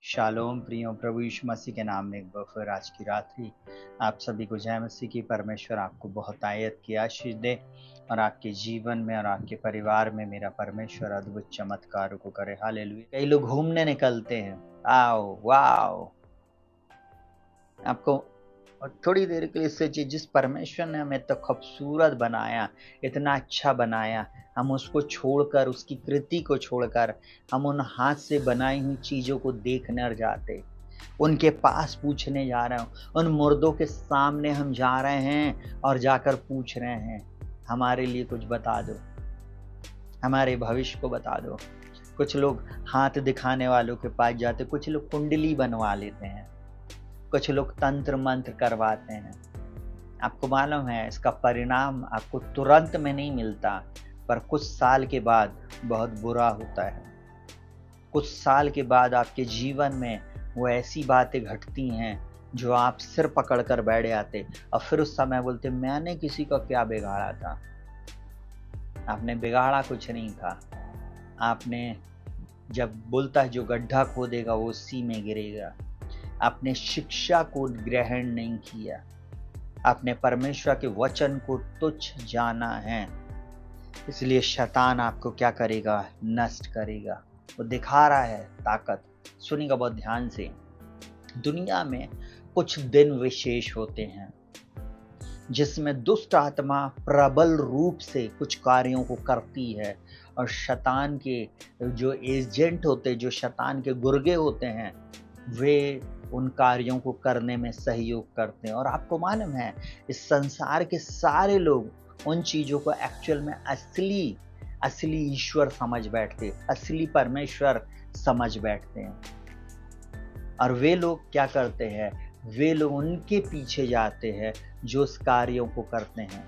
Shalom प्रियो, प्रभु यीशु मसीह के नाम में एक बार फिर आज की रात्रि आप सभी को जय मसीह की। परमेश्वर आपको बहुत आयत की आशीष दे और आपके जीवन में और आपके परिवार में मेरा परमेश्वर अद्भुत चमत्कार को करे। हालेलुया। कई लोग घूमने निकलते हैं, आओ वाओ, आपको और थोड़ी देर के लिए सोचिए, जिस परमेश्वर ने हमें तो खूबसूरत बनाया, इतना अच्छा बनाया, हम उसको छोड़कर, उसकी कृति को छोड़कर हम उन हाथ से बनाई हुई चीज़ों को देखने जाते, उनके पास पूछने जा रहे हो, उन मुर्दों के सामने हम जा रहे हैं और जाकर पूछ रहे हैं हमारे लिए कुछ बता दो, हमारे भविष्य को बता दो। कुछ लोग हाथ दिखाने वालों के पास जाते, कुछ लोग कुंडली बनवा लेते हैं, कुछ लोग तंत्र मंत्र करवाते हैं। आपको मालूम है इसका परिणाम आपको तुरंत में नहीं मिलता, पर कुछ साल के बाद बहुत बुरा होता है। कुछ साल के बाद आपके जीवन में वो ऐसी बातें घटती हैं जो आप सिर पकड़कर बैठ जाते और फिर उस समय बोलते मैंने किसी का क्या बिगाड़ा था। आपने बिगाड़ा कुछ नहीं था। आपने जब बोलता है जो गड्ढा खोदेगा वो उसी में गिरेगा। आपने शिक्षा को ग्रहण नहीं किया, आपने परमेश्वर के वचन को तुच्छ जाना है, इसलिए शैतान आपको क्या करेगा? नष्ट करेगा। वो दिखा रहा है ताकत। सुनिएगा बहुत ध्यान से। दुनिया में कुछ दिन विशेष होते हैं जिसमें दुष्ट आत्मा प्रबल रूप से कुछ कार्यों को करती है और शैतान के जो एजेंट होते, जो शैतान के गुर्गे होते हैं, वे उन कार्यों को करने में सहयोग करते हैं। और आपको मालूम है इस संसार के सारे लोग उन चीज़ों को एक्चुअल में असली ईश्वर समझ बैठते, असली परमेश्वर समझ बैठते हैं। और वे लोग क्या करते हैं? वे लोग उनके पीछे जाते हैं जो उस कार्यों को करते हैं,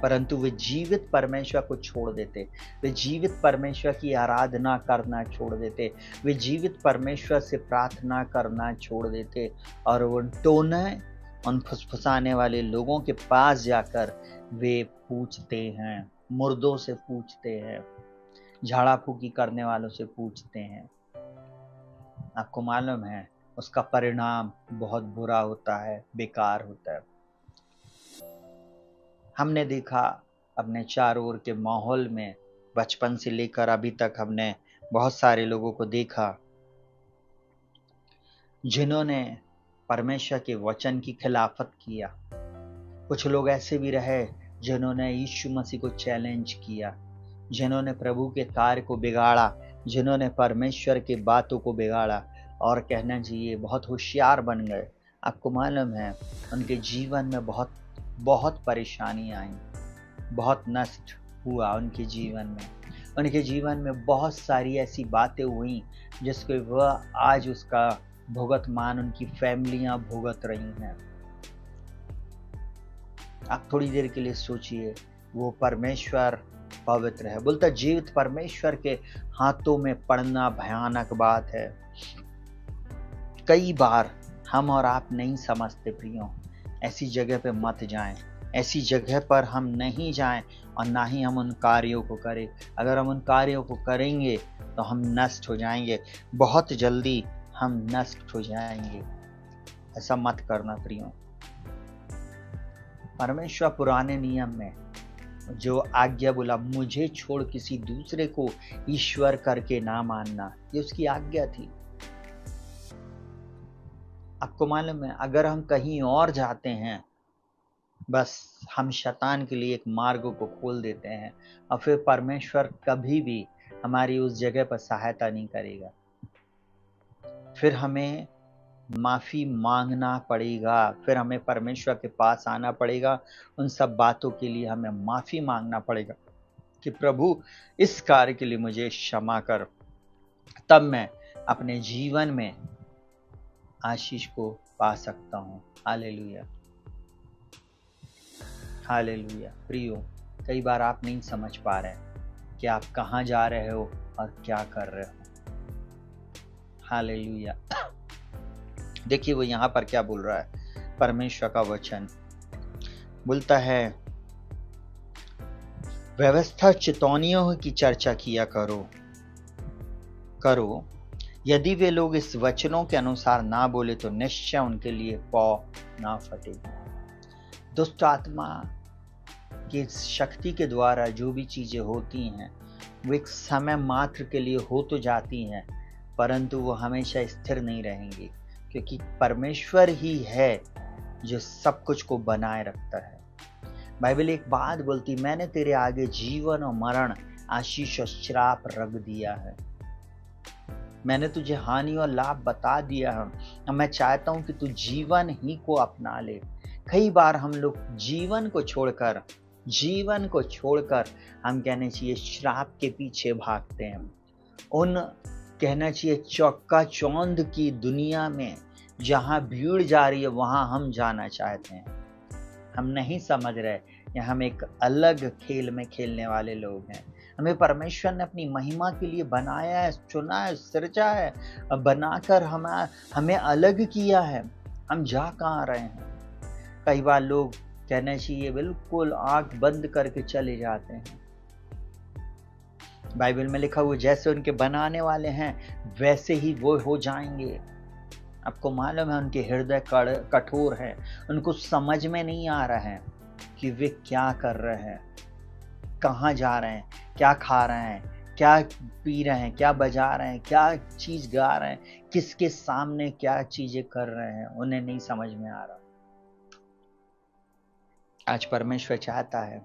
परंतु वे जीवित परमेश्वर को छोड़ देते, वे जीवित परमेश्वर की आराधना करना छोड़ देते, वे जीवित परमेश्वर से प्रार्थना करना छोड़ देते और उन टोने, उन फुसफुसाने वाले लोगों के पास जाकर वे पूछते हैं, मुर्दों से पूछते हैं, झाड़ा फूकी करने वालों से पूछते हैं। आपको मालूम है उसका परिणाम बहुत बुरा होता है, बेकार होता है। हमने देखा अपने चारों ओर के माहौल में, बचपन से लेकर अभी तक हमने बहुत सारे लोगों को देखा जिन्होंने परमेश्वर के वचन की खिलाफत किया। कुछ लोग ऐसे भी रहे जिन्होंने यीशु मसीह को चैलेंज किया, जिन्होंने प्रभु के कार्य को बिगाड़ा, जिन्होंने परमेश्वर की बातों को बिगाड़ा और कहना चाहिए बहुत होशियार बन गए। आपको मालूम है उनके जीवन में बहुत परेशानियां आई, बहुत नष्ट हुआ उनके जीवन में। उनके जीवन में बहुत सारी ऐसी बातें हुई जिसको वह आज उसका भुगतमान उनकी फैमिलियां भुगत रही हैं। आप थोड़ी देर के लिए सोचिए, वो परमेश्वर पवित्र है। बोलता जीवित परमेश्वर के हाथों में पड़ना भयानक बात है। कई बार हम और आप नहीं समझते प्रियो, ऐसी जगह पे मत जाएं, ऐसी जगह पर हम नहीं जाएं और ना ही हम उन कार्यों को करें। अगर हम उन कार्यों को करेंगे तो हम नष्ट हो जाएंगे, बहुत जल्दी हम नष्ट हो जाएंगे। ऐसा मत करना प्रियो। परमेश्वर पुराने नियम में जो आज्ञा बोला, मुझे छोड़ किसी दूसरे को ईश्वर करके ना मानना, ये उसकी आज्ञा थी। आपको मालूम है अगर हम कहीं और जाते हैं, बस हम शैतान के लिए एक मार्ग को खोल देते हैं और फिर परमेश्वर कभी भी हमारी उस जगह पर सहायता नहीं करेगा। फिर हमें माफ़ी मांगना पड़ेगा, फिर हमें परमेश्वर के पास आना पड़ेगा, उन सब बातों के लिए हमें माफ़ी मांगना पड़ेगा कि प्रभु इस कार्य के लिए मुझे क्षमा कर। तब मैं अपने जीवन में आशीष को पा सकता हूँ। Hallelujah, hallelujah. प्रियो, कई बार आप नहीं समझ पा रहे कि आप कहाँ जा रहे हो और क्या कर रहे हो। हालेलुया। देखिए वो यहाँ पर क्या बोल रहा है, परमेश्वर का वचन बोलता है व्यवस्था चितौनियों की चर्चा किया करो यदि वे लोग इस वचनों के अनुसार ना बोले तो निश्चय उनके लिए पौ ना फटेगी। दुष्ट आत्मा की शक्ति के द्वारा जो भी चीजें होती हैं वो एक समय मात्र के लिए हो तो जाती हैं, परंतु वो हमेशा स्थिर नहीं रहेंगी, क्योंकि परमेश्वर ही है जो सब कुछ को बनाए रखता है। बाइबल एक बात बोलती, मैंने तेरे आगे जीवन और मरण, आशीष और श्राप रख दिया है। मैंने तुझे हानि और लाभ बता दिया है, और मैं चाहता हूं कि तू जीवन ही को अपना ले। कई बार हम लोग जीवन को छोड़कर हम कहने चाहिए श्राप के पीछे भागते हैं। उन कहना चाहिए चौका चौंध की दुनिया में जहां भीड़ जा रही है वहां हम जाना चाहते हैं। हम नहीं समझ रहे या हम एक अलग खेल में खेलने वाले लोग हैं। हमें परमेश्वर ने अपनी महिमा के लिए बनाया है, चुना है, सृजा है, बनाकर हमें अलग किया है। हम जा कहाँ रहे हैं? कई बार लोग कहना चाहिए बिल्कुल आंख बंद करके चले जाते हैं। बाइबल में लिखा हुआ जैसे उनके बनाने वाले हैं वैसे ही वो हो जाएंगे। आपको मालूम है उनके हृदय कठोर है, उनको समझ में नहीं आ रहा है कि वे क्या कर रहे हैं, कहाँ जा रहे हैं, क्या खा रहे हैं, क्या पी रहे हैं, क्या बजा रहे हैं, क्या चीज गा रहे हैं, किसके सामने क्या चीजें कर रहे हैं, उन्हें नहीं समझ में आ रहा। आज परमेश्वर चाहता है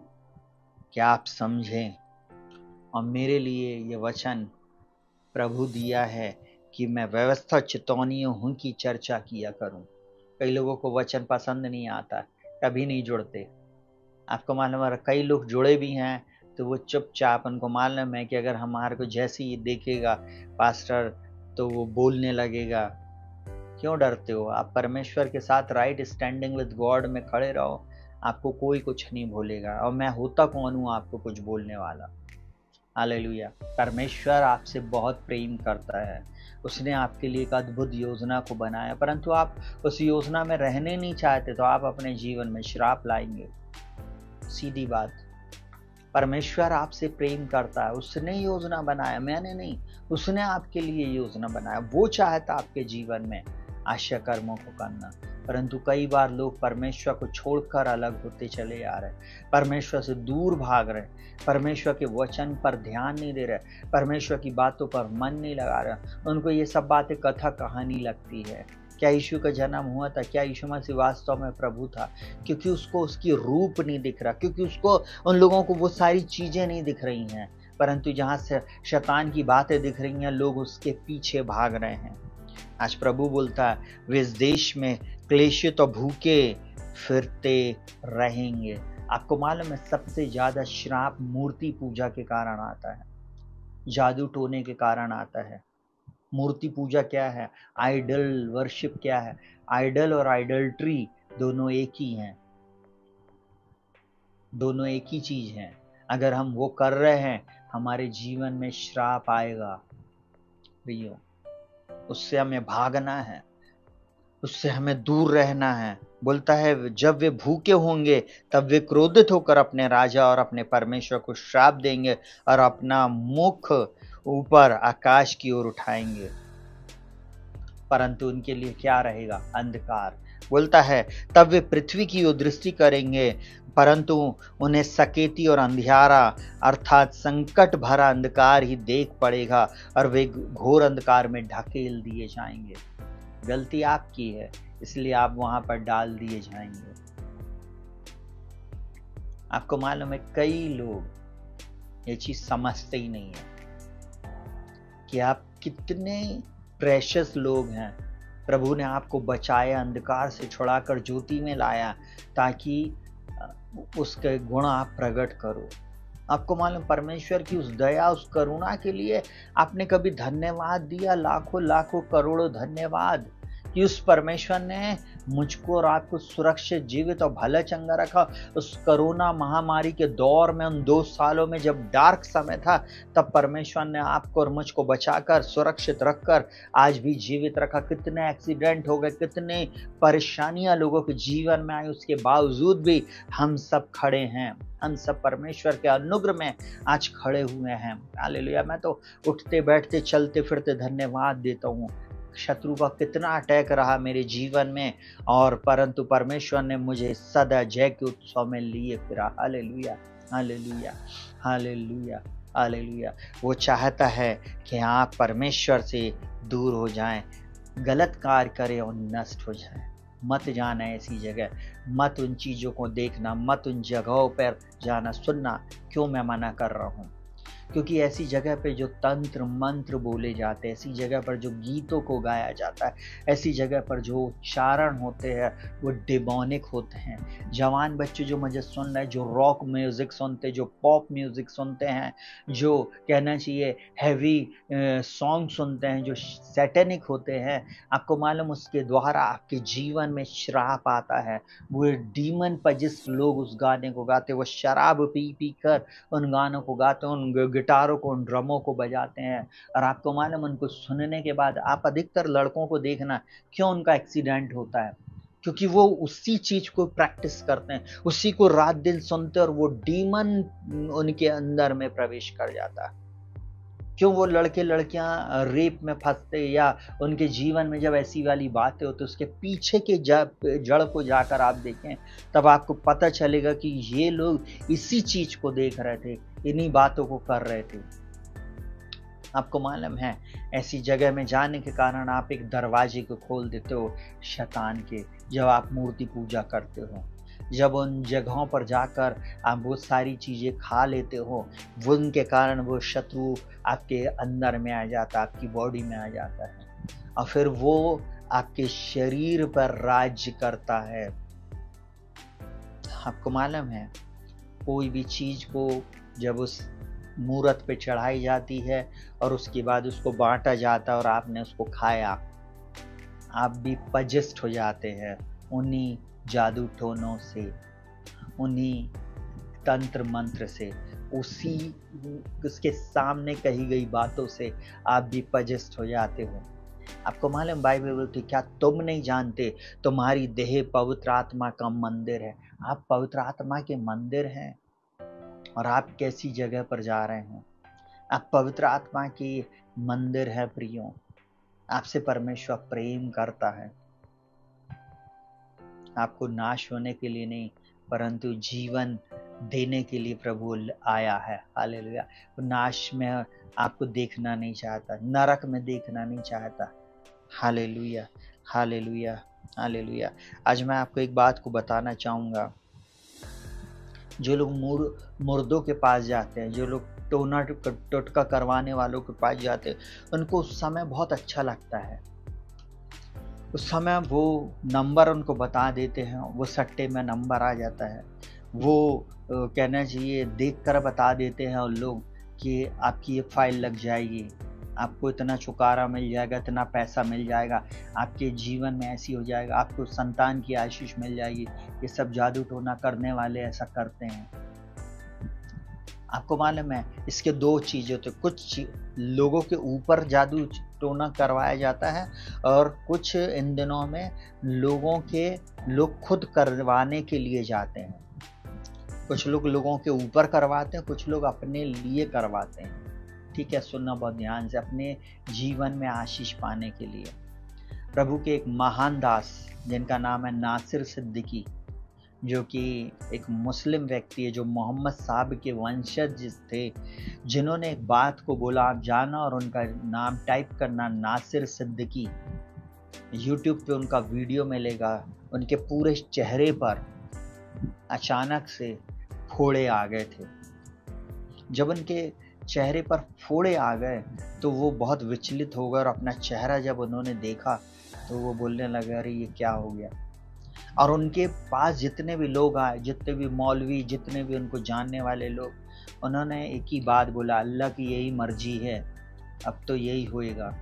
कि आप समझें, और मेरे लिए ये वचन प्रभु दिया है कि मैं व्यवस्था चेतावनियों की चर्चा किया करूं। कई लोगों को वचन पसंद नहीं आता, कभी नहीं जुड़ते। आपको मालूम है कई लोग जुड़े भी हैं तो वो चुपचाप, उनको मालूम है कि अगर हमारे को जैसे ही देखेगा पास्टर तो वो बोलने लगेगा। क्यों डरते हो? आप परमेश्वर के साथ राइट स्टैंडिंग विद गॉड में खड़े रहो, आपको कोई कुछ नहीं बोलेगा। और मैं होता कौन हूँ आपको कुछ बोलने वाला? हालेलुया। परमेश्वर आपसे बहुत प्रेम करता है, उसने आपके लिए एक अद्भुत योजना को बनाया, परंतु आप उस योजना में रहने नहीं चाहते तो आप अपने जीवन में श्राप लाएंगे। सीधी बात। परमेश्वर आपसे प्रेम करता है, उसने योजना बनाया, मैंने नहीं। उसने आपके लिए योजना बनाया, वो चाहता आपके जीवन में आशा कर्मों को करना। परंतु कई बार लोग परमेश्वर को छोड़कर अलग होते चले आ रहे, परमेश्वर से दूर भाग रहे, परमेश्वर के वचन पर ध्यान नहीं दे रहे, परमेश्वर की बातों पर मन नहीं लगा रहे। उनको ये सब बातें कथा कहानी लगती है। क्या यीशु का जन्म हुआ था? क्या यीशु मसीह वास्तव में प्रभु था? क्योंकि उसको उसकी रूप नहीं दिख रहा, क्योंकि उसको उन लोगों को वो सारी चीजें नहीं दिख रही हैं, परंतु जहां से शैतान की बातें दिख रही हैं लोग उसके पीछे भाग रहे हैं। आज प्रभु बोलता है वे इस देश में क्लेशित और भूखे फिरते रहेंगे। आपको मालूम है सबसे ज्यादा श्राप मूर्ति पूजा के कारण आता है, जादू टोने के कारण आता है। मूर्ति पूजा क्या है? आइडल वर्शिप क्या है? आइडल और आइडल्ट्री दोनों एक ही हैं, दोनों एक ही चीज हैं। अगर हम वो कर रहे हैं हमारे जीवन में श्राप आएगा। भैया उससे हमें भागना है, उससे हमें दूर रहना है। बोलता है जब वे भूखे होंगे तब वे क्रोधित होकर अपने राजा और अपने परमेश्वर को श्राप देंगे और अपना मुख ऊपर आकाश की ओर उठाएंगे, परंतु उनके लिए क्या रहेगा? अंधकार। बोलता है तब वे पृथ्वी की ओर दृष्टि करेंगे, परंतु उन्हें सकेती और अंधियारा अर्थात संकट भरा अंधकार ही देख पड़ेगा और वे घोर अंधकार में ढकेल दिए जाएंगे। गलती आपकी है, इसलिए आप वहां पर डाल दिए जाएंगे। आपको मालूम है कई लोग ये चीज समझते ही नहीं है कि आप कितने प्रेशियस लोग हैं। प्रभु ने आपको बचाया, अंधकार से छुड़ाकर ज्योति में लाया ताकि उसके गुण आप प्रकट करो। आपको मालूम परमेश्वर की उस दया, उस करुणा के लिए आपने कभी धन्यवाद दिया? लाखों लाखों करोड़ों धन्यवाद, कि उस परमेश्वर ने मुझको और आपको सुरक्षित, जीवित और भला चंगा रखा। उस कोरोना महामारी के दौर में, उन 2 सालों में जब डार्क समय था, तब परमेश्वर ने आपको और मुझको बचाकर, सुरक्षित रखकर आज भी जीवित रखा। कितने एक्सीडेंट हो गए, कितने परेशानियां लोगों के जीवन में आई, उसके बावजूद भी हम सब खड़े हैं। हम सब परमेश्वर के अनुग्रह में आज खड़े हुए हैं। हालेलुया। मैं तो उठते बैठते चलते फिरते धन्यवाद देता हूँ। शत्रु का कितना अटैक रहा मेरे जीवन में, और परंतु परमेश्वर ने मुझे सदा जय के उत्सव में लिए फिरा। Hallelujah, hallelujah, hallelujah, hallelujah. वो चाहता है कि आप परमेश्वर से दूर हो जाएं, गलत कार्य करें और नष्ट हो जाएं। मत जाना ऐसी जगह, मत उन चीज़ों को देखना, मत उन जगहों पर जाना। सुनना क्यों मैं मना कर रहा हूँ? क्योंकि ऐसी जगह पे जो तंत्र मंत्र बोले जाते हैं, ऐसी जगह पर जो गीतों को गाया जाता है, ऐसी जगह पर जो उच्चारण होते हैं वो डिमोनिक होते हैं। जवान बच्चे जो मुझे सुन रहे हैं, जो रॉक म्यूजिक सुनते, जो पॉप म्यूजिक सुनते हैं, जो कहना चाहिए हैवी सॉन्ग सुनते हैं, जो सैटेनिक होते हैं, आपको मालूम उसके द्वारा आपके जीवन में श्राप आता है। वो डीमन पजिस लोग उस गाने को गाते, वो शराब पी पी कर उन गानों को गाते हैं, उन गिटारों को, उन ड्रमों को बजाते हैं। और आपको मालूम उनको सुनने के बाद आप अधिकतर लड़कों को देखना क्यों उनका एक्सीडेंट होता है, क्योंकि वो उसी चीज को प्रैक्टिस करते हैं, उसी को रात दिन सुनते हैं, और वो डीमन उनके अंदर में प्रवेश कर जाता है। क्यों वो लड़के लड़कियां रेप में फंसते, या उनके जीवन में जब ऐसी वाली बातें होती, उसके पीछे के जड़ को जाकर आप देखें, तब आपको पता चलेगा कि ये लोग इसी चीज को देख रहे थे, इन्हीं बातों को कर रहे थे। आपको मालूम है ऐसी जगह में जाने के कारण आप एक दरवाजे को खोल देते हो शैतान के। जब आप मूर्ति पूजा करते हो, जब उन जगहों पर जाकर आप वो सारी चीज़ें खा लेते हो, वो उनके कारण वो शत्रु आपके अंदर में आ जाता, आपकी बॉडी में आ जाता है, और फिर वो आपके शरीर पर राज्य करता है। आपको मालूम है कोई भी चीज़ को जब उस मूर्त पे चढ़ाई जाती है और उसके बाद उसको बांटा जाता है और आपने उसको खाया, आप भी पजिस्ट हो जाते हैं उन्हीं जादू टोनों से, उन्हीं तंत्र मंत्र से, उसके सामने कही गई बातों से आप भी पजिस्ट हो जाते हो। आपको मालूम बाइबल बोलती क्या तुम नहीं जानते तुम्हारी देह पवित्र आत्मा का मंदिर है? आप पवित्र आत्मा के मंदिर हैं, और आप कैसी जगह पर जा रहे हैं? आप पवित्र आत्मा के मंदिर है प्रियो। आपसे परमेश्वर प्रेम करता है, आपको नाश होने के लिए नहीं परंतु जीवन देने के लिए प्रभु आया है। हालेलुया। नाश में आपको देखना नहीं चाहता, नरक में देखना नहीं चाहता। Hallelujah, hallelujah, hallelujah. आज मैं आपको एक बात को बताना चाहूँगा। जो लोग मुर्दों के पास जाते हैं, जो लोग टोना टोटका करवाने वालों के पास जाते हैं, उनको उस समय बहुत अच्छा लगता है। उस समय वो नंबर उनको बता देते हैं, वो सट्टे में नंबर आ जाता है, वो कहना चाहिए देख कर बता देते हैं उन लोग कि आपकी ये फाइल लग जाएगी, आपको इतना छुटकारा मिल जाएगा, इतना पैसा मिल जाएगा, आपके जीवन में ऐसी हो जाएगा, आपको संतान की आशीष मिल जाएगी। ये सब जादू टोना करने वाले ऐसा करते हैं। आपको मालूम है इसके दो चीज़ होते, कुछ लोगों के ऊपर जादू टोना करवाया जाता है, और कुछ इन दिनों में लोग खुद करवाने के लिए जाते हैं। कुछ लोग लोगों के ऊपर करवाते हैं, कुछ लोग अपने लिए करवाते हैं। ठीक है, सुनना बहुत ध्यान से, अपने जीवन में आशीष पाने के लिए। प्रभु के एक महान दास जिनका नाम है नासिर सिद्दीकी, जो कि एक मुस्लिम व्यक्ति है, जो मोहम्मद साहब के वंशज थे, जिन्होंने एक बात को बोला, आप जाना और उनका नाम टाइप करना नासिर सिद्दीकी। यूट्यूब पे उनका वीडियो मिलेगा। उनके पूरे चेहरे पर अचानक से फोड़े आ गए थे। जब उनके चेहरे पर फोड़े आ गए तो वो बहुत विचलित हो गए, और अपना चेहरा जब उन्होंने देखा तो वो बोलने लगे अरे ये क्या हो गया। और उनके पास जितने भी लोग आए, जितने भी मौलवी, जितने भी उनको जानने वाले लोग, उन्होंने एक ही बात बोला, अल्लाह की यही मर्जी है, अब तो यही होएगा।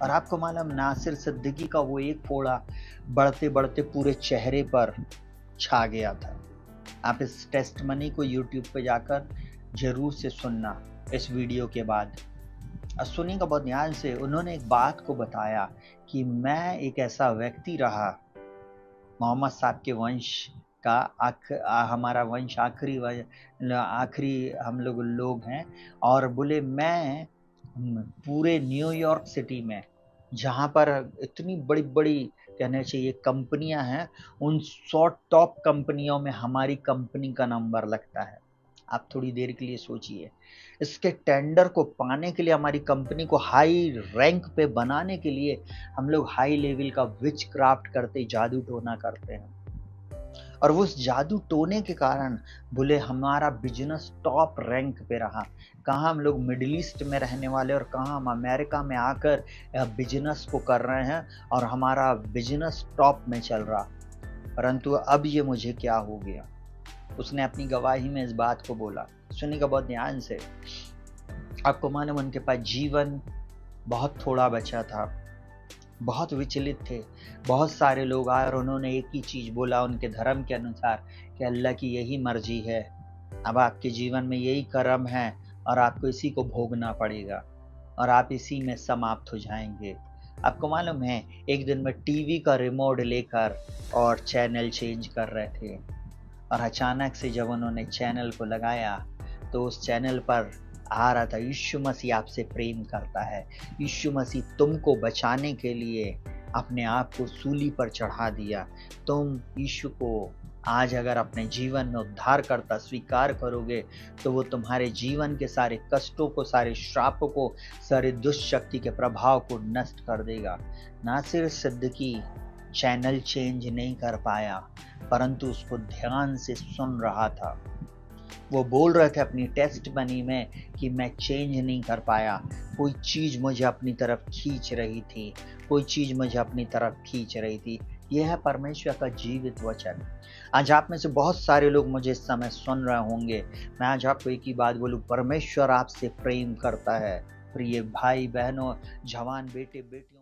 और आपको मालूम नासिर सिद्दीकी का वो एक फोड़ा बढ़ते बढ़ते पूरे चेहरे पर छा गया था। आप इस टेस्टमनी को यूट्यूब पे जाकर जरूर से सुनना इस वीडियो के बाद। और सुनिएगा बहुत ध्यान से। उन्होंने एक बात को बताया कि मैं एक ऐसा व्यक्ति रहा, मोहम्मद साहब के वंश का हमारा वंश आखिरी हम लोग हैं। और बोले मैं पूरे न्यूयॉर्क सिटी में जहाँ पर इतनी बड़ी बड़ी कहना चाहिए कंपनियां हैं, उन 100 टॉप कंपनियों में हमारी कंपनी का नंबर लगता है। आप थोड़ी देर के लिए सोचिए, इसके टेंडर को पाने के लिए, हमारी कंपनी को हाई रैंक पे बनाने के लिए हम लोग हाई लेवल का विच क्राफ्ट करते, जादू टोना करते हैं। और वो उस जादू टोने के कारण बोले हमारा बिजनेस टॉप रैंक पे रहा। कहाँ हम लोग मिडिल ईस्ट में रहने वाले और कहाँ हम अमेरिका में आकर बिजनेस को कर रहे हैं और हमारा बिजनेस टॉप में चल रहा। परंतु अब ये मुझे क्या हो गया। उसने अपनी गवाही में इस बात को बोला। सुनिएगा बहुत ध्यान से। आपको मालूम उनके पास जीवन बहुत थोड़ा बचा था, बहुत विचलित थे। बहुत सारे लोग आए और उन्होंने एक ही चीज बोला उनके धर्म के अनुसार कि अल्लाह की यही मर्जी है, अब आपके जीवन में यही कर्म है और आपको इसी को भोगना पड़ेगा और आप इसी में समाप्त हो जाएंगे। आपको मालूम है एक दिन में टीवी का रिमोट लेकर और चैनल चेंज कर रहे थे और अचानक से जब उन्होंने चैनल को लगाया तो उस चैनल पर आ रहा था यीशु मसीह आपसे प्रेम करता है, यीशु मसीह तुमको बचाने के लिए अपने आप को सूली पर चढ़ा दिया। तुम यीशु को आज अगर अपने जीवन में उद्धारकर्ता स्वीकार करोगे तो वो तुम्हारे जीवन के सारे कष्टों को, सारे श्रापों को, सारे दुष्शक्ति के प्रभाव को नष्ट कर देगा। नासिर सिद्दीकी चैनल चेंज नहीं कर पाया परंतु उसको ध्यान से सुन रहा था। वो बोल रहे थे अपनी टेस्टमनी में कि मैं चेंज नहीं कर पाया, कोई चीज मुझे अपनी तरफ खींच रही थी, कोई चीज मुझे अपनी तरफ खींच रही थी। यह है परमेश्वर का जीवित वचन। आज आप में से बहुत सारे लोग मुझे इस समय सुन रहे होंगे। मैं आज आपको एक ही बात बोलूं, परमेश्वर आपसे प्रेम करता है। प्रिय भाई बहनों, जवान बेटे बेटियों।